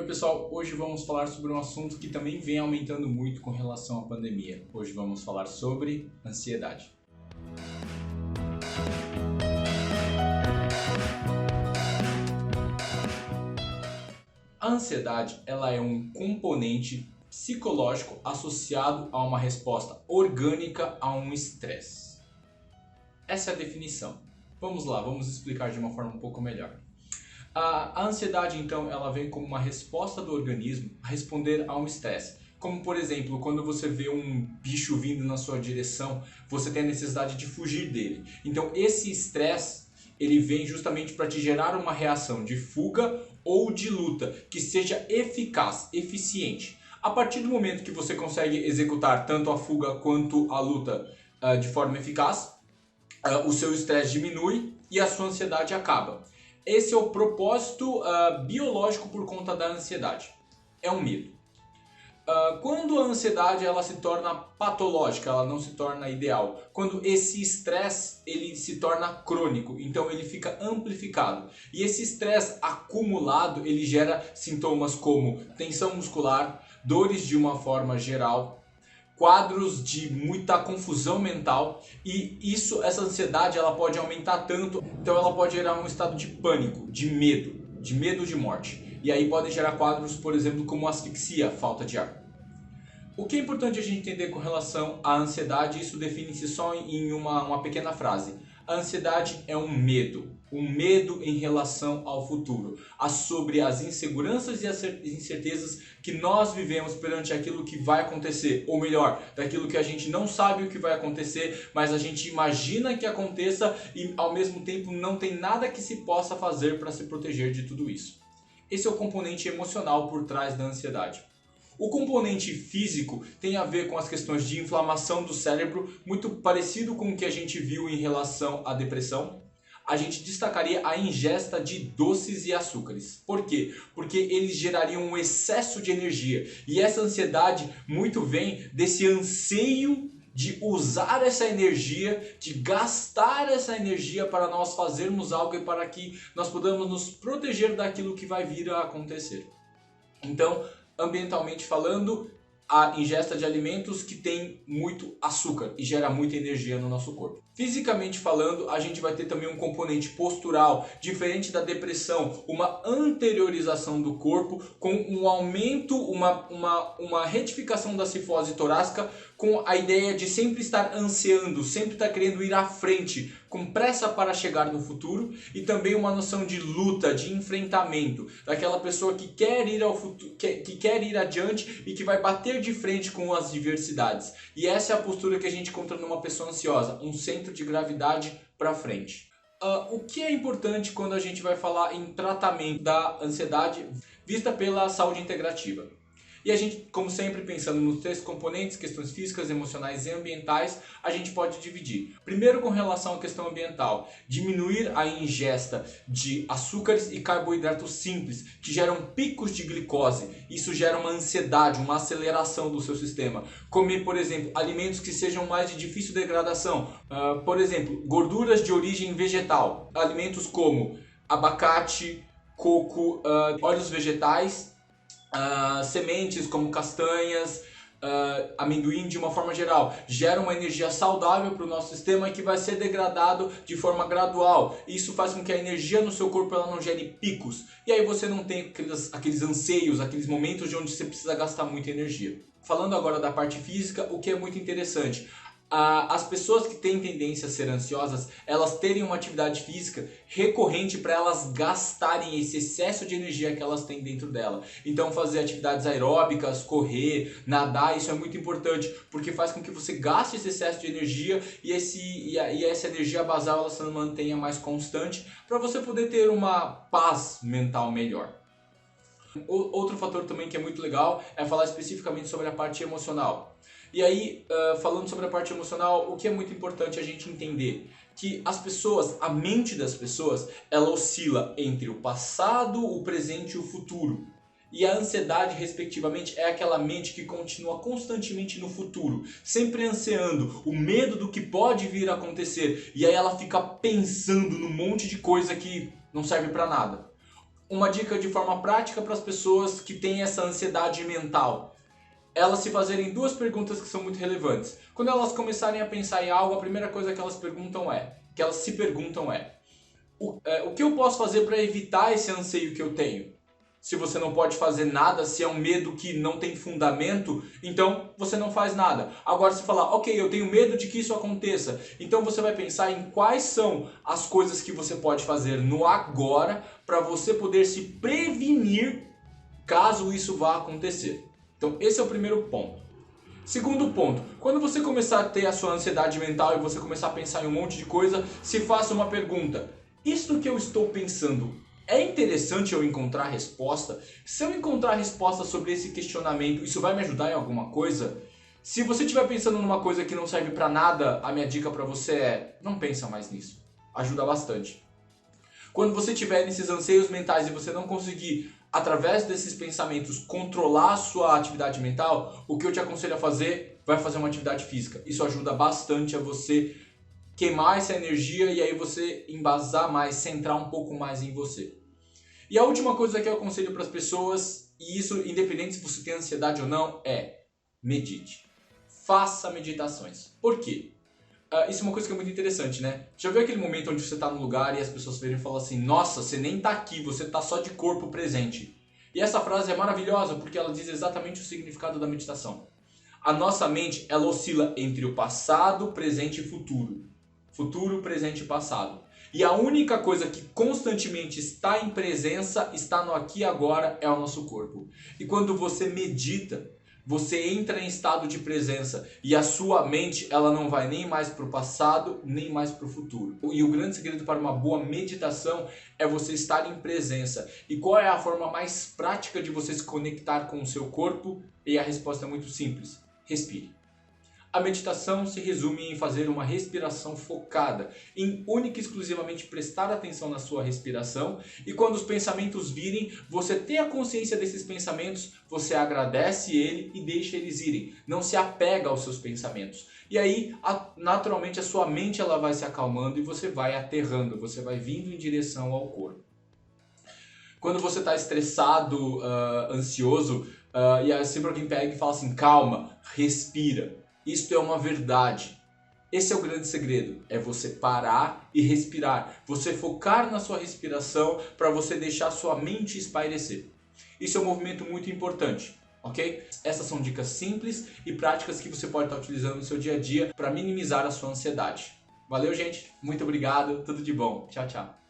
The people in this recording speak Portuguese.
Oi pessoal, hoje vamos falar sobre um assunto que também vem aumentando muito com relação à pandemia. Hoje vamos falar sobre ansiedade. A ansiedade, ela é um componente psicológico associado a uma resposta orgânica a um estresse. Essa é a definição. Vamos lá, vamos explicar de uma forma um pouco melhor. A ansiedade, então, ela vem como uma resposta do organismo a responder a um estresse. Como, por exemplo, quando você vê um bicho vindo na sua direção, você tem a necessidade de fugir dele. Então, esse estresse, ele vem justamente para te gerar uma reação de fuga ou de luta que seja eficaz, eficiente. A partir do momento que você consegue executar tanto a fuga quanto a luta de forma eficaz, o seu estresse diminui e a sua ansiedade acaba. Esse é o propósito biológico por conta da ansiedade. É um medo. Quando a ansiedade ela se torna patológica, ela não se torna ideal. Quando esse estresse ele se torna crônico, então ele fica amplificado. E esse estresse acumulado ele gera sintomas como tensão muscular, dores de uma forma geral, quadros de muita confusão mental e essa ansiedade ela pode aumentar tanto, então ela pode gerar um estado de pânico, de medo de morte. E aí pode gerar quadros, por exemplo, como asfixia, falta de ar. O que é importante a gente entender com relação à ansiedade, isso define-se só em uma pequena frase. A ansiedade é um medo em relação ao futuro, sobre as inseguranças e as incertezas que nós vivemos perante aquilo que vai acontecer, ou melhor, daquilo que a gente não sabe o que vai acontecer, mas a gente imagina que aconteça e ao mesmo tempo não tem nada que se possa fazer para se proteger de tudo isso. Esse é o componente emocional por trás da ansiedade. O componente físico tem a ver com as questões de inflamação do cérebro, muito parecido com o que a gente viu em relação à depressão. A gente destacaria a ingesta de doces e açúcares. Por quê? Porque eles gerariam um excesso de energia. E essa ansiedade muito vem desse anseio de usar essa energia, de gastar essa energia para nós fazermos algo e para que nós podamos nos proteger daquilo que vai vir a acontecer. Então, ambientalmente falando, a ingesta de alimentos que tem muito açúcar e gera muita energia no nosso corpo. Fisicamente falando, a gente vai ter também um componente postural, diferente da depressão, uma anteriorização do corpo com um aumento, uma retificação da cifose torácica com a ideia de sempre estar ansiando, sempre estar querendo ir à frente, com pressa para chegar no futuro e também uma noção de luta, de enfrentamento, daquela pessoa que quer ir ao futuro, que quer ir adiante e que vai bater de frente com as diversidades. E essa é a postura que a gente encontra numa pessoa ansiosa, um centro de gravidade para frente. O que é importante quando a gente vai falar em tratamento da ansiedade vista pela saúde integrativa? E a gente, como sempre, pensando nos três componentes, questões físicas, emocionais e ambientais, a gente pode dividir. Primeiro, com relação à questão ambiental, diminuir a ingesta de açúcares e carboidratos simples, que geram picos de glicose. Isso gera uma ansiedade, uma aceleração do seu sistema. Comer, por exemplo, alimentos que sejam mais de difícil degradação. Por exemplo, gorduras de origem vegetal. Alimentos como abacate, coco, óleos vegetais, sementes como castanhas, amendoim de uma forma geral, gera uma energia saudável para o nosso sistema que vai ser degradado de forma gradual. Isso faz com que a energia no seu corpo ela não gere picos e aí você não tem aqueles anseios, aqueles momentos de onde você precisa gastar muita energia. Falando agora da parte física, o que é muito interessante, as pessoas que têm tendência a ser ansiosas, elas terem uma atividade física recorrente para elas gastarem esse excesso de energia que elas têm dentro dela. Então fazer atividades aeróbicas, correr, nadar, isso é muito importante, porque faz com que você gaste esse excesso de energia e essa energia basal ela se mantenha mais constante para você poder ter uma paz mental melhor. Outro fator também que é muito legal é falar especificamente sobre a parte emocional. E aí, falando sobre a parte emocional, o que é muito importante a gente entender? Que as pessoas, a mente das pessoas, ela oscila entre o passado, o presente e o futuro. E a ansiedade, respectivamente, é aquela mente que continua constantemente no futuro, sempre ansiando, o medo do que pode vir a acontecer. E aí ela fica pensando num monte de coisa que não serve para nada. uma dica de forma prática para as pessoas que têm essa ansiedade mental. Elas se fazerem duas perguntas que são muito relevantes. Quando elas começarem a pensar em algo, a primeira coisa que elas se perguntam é o que eu posso fazer para evitar esse anseio que eu tenho? Se você não pode fazer nada, se é um medo que não tem fundamento, então você não faz nada. Agora se falar, ok, eu tenho medo de que isso aconteça, então você vai pensar em quais são as coisas que você pode fazer no agora para você poder se prevenir caso isso vá acontecer. Então esse é o primeiro ponto. Segundo ponto, quando você começar a ter a sua ansiedade mental e você começar a pensar em um monte de coisa, se faça uma pergunta. Isto que eu estou pensando, é interessante eu encontrar resposta? Se eu encontrar resposta sobre esse questionamento, isso vai me ajudar em alguma coisa? Se você estiver pensando numa coisa que não serve pra nada, a minha dica pra você é, não pensa mais nisso. Ajuda bastante. Quando você tiver nesses anseios mentais e você não conseguir, através desses pensamentos, controlar a sua atividade mental, o que eu te aconselho a fazer, vai fazer uma atividade física. Isso ajuda bastante a você queimar essa energia e aí você embasar mais, centrar um pouco mais em você. E a última coisa que eu aconselho para as pessoas, e isso independente se você tem ansiedade ou não, é medite. Faça meditações. Por quê? Isso é uma coisa que é muito interessante, né? Já viu aquele momento onde você está num lugar e as pessoas verem e falam assim, nossa, você nem está aqui, você está só de corpo presente. E essa frase é maravilhosa porque ela diz exatamente o significado da meditação. A nossa mente, ela oscila entre o passado, presente e futuro. Futuro, presente e passado. E a única coisa que constantemente está em presença, está no aqui e agora, é o nosso corpo. E quando você medita, você entra em estado de presença e a sua mente ela não vai nem mais para o passado, nem mais para o futuro. E o grande segredo para uma boa meditação é você estar em presença. E qual é a forma mais prática de você se conectar com o seu corpo? E a resposta é muito simples. Respire. A meditação se resume em fazer uma respiração focada, em única e exclusivamente prestar atenção na sua respiração e quando os pensamentos virem, você ter a consciência desses pensamentos, você agradece ele e deixa eles irem, não se apega aos seus pensamentos. E aí, naturalmente, a sua mente ela vai se acalmando e você vai aterrando, você vai vindo em direção ao corpo. Quando você está estressado, ansioso, e aí sempre alguém pega e fala assim, calma, respira. Isto é uma verdade. Esse é o grande segredo, é você parar e respirar. Você focar na sua respiração para você deixar sua mente espairecer. Isso é um movimento muito importante, ok? Essas são dicas simples e práticas que você pode estar utilizando no seu dia a dia para minimizar a sua ansiedade. Valeu, gente. Muito obrigado. Tudo de bom. Tchau, tchau.